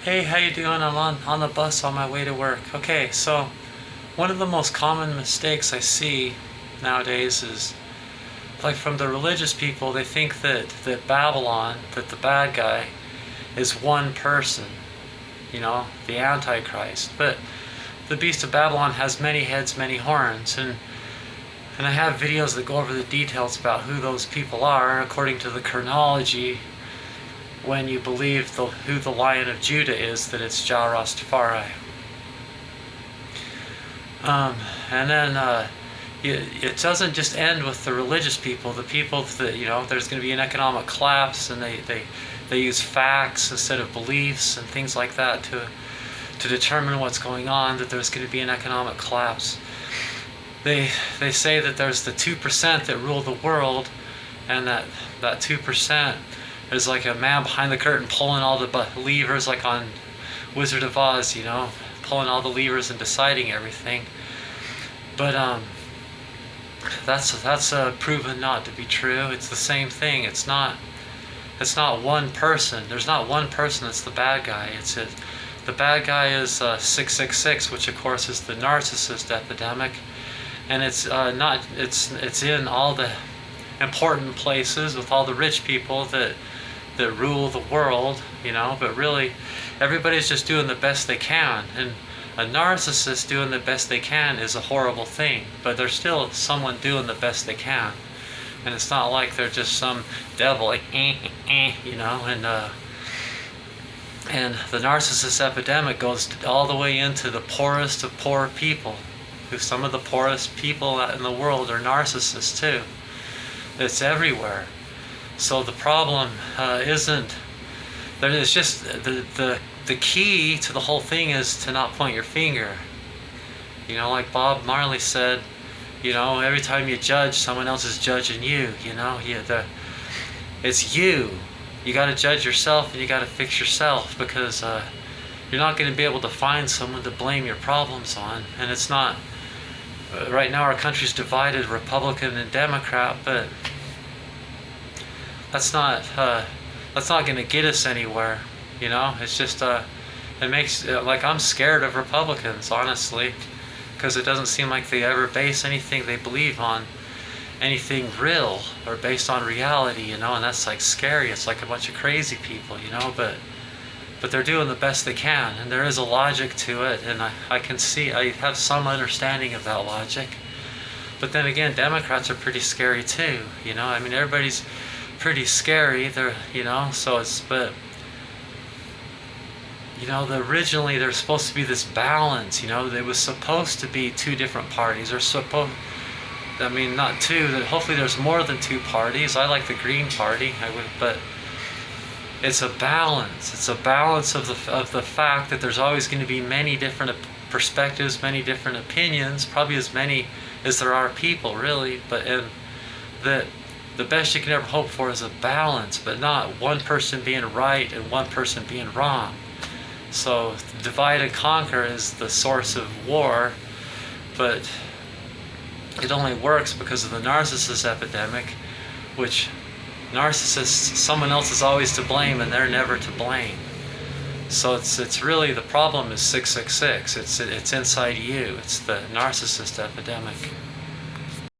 Hey, how you doing? I'm on the bus on my way to work. Okay, so one of the most common mistakes I see nowadays is like from the religious people, they think that Babylon, that the bad guy, is one person, the Antichrist. But the beast of Babylon has many heads, many horns, and I have videos that go over the details about who those people are according to the chronology. When you believe who the Lion of Judah is, that it's Jah Rastafari. And then it doesn't just end with the religious people. The people that, there's going to be an economic collapse, and they use facts instead of beliefs and things like that to determine what's going on, that there's going to be an economic collapse. They say that there's the 2% that rule the world, and that 2%, there's like a man behind the curtain pulling all the levers, like on Wizard of Oz, pulling all the levers and deciding everything. But that's proven not to be true. It's the same thing. It's not one person. There's not one person that's the bad guy. The bad guy is 666, which of course is the narcissist epidemic, and it's in all the important places with all the rich people that rule the world, but really everybody's just doing the best they can. And a narcissist doing the best they can is a horrible thing, but they're still someone doing the best they can. And it's not like they're just some devil, like, and the narcissist epidemic goes all the way into the poorest of poor people, who some of the poorest people in the world are narcissists too. It's everywhere. So the problem isn't that. It's just the key to the whole thing is to not point your finger. Like Bob Marley said, every time you judge, someone else is judging you. It's you. You got to judge yourself, and you got to fix yourself, because you're not going to be able to find someone to blame your problems on. And it's not. Right now, our country's divided, Republican and Democrat, but that's not going to get us anywhere. It's just it makes like I'm scared of Republicans, honestly, because it doesn't seem like they ever base anything they believe on anything real or based on reality, and that's like scary. It's like a bunch of crazy people, but they're doing the best they can, and there is a logic to it, and I have some understanding of that logic. But then again, Democrats are pretty scary too. Everybody's pretty scary. Originally there's supposed to be this balance. There was supposed to be two different parties, not two. That hopefully there's more than two parties. I like the Green Party. But it's a balance. It's a balance of the fact that there's always going to be many different perspectives, many different opinions, probably as many as there are people, really. And that the best you can ever hope for is a balance, but not one person being right and one person being wrong. So divide and conquer is the source of war, but it only works because of the narcissist epidemic, which narcissists, someone else is always to blame, and they're never to blame. So it's really, the problem is 666. It's inside you. It's the narcissist epidemic.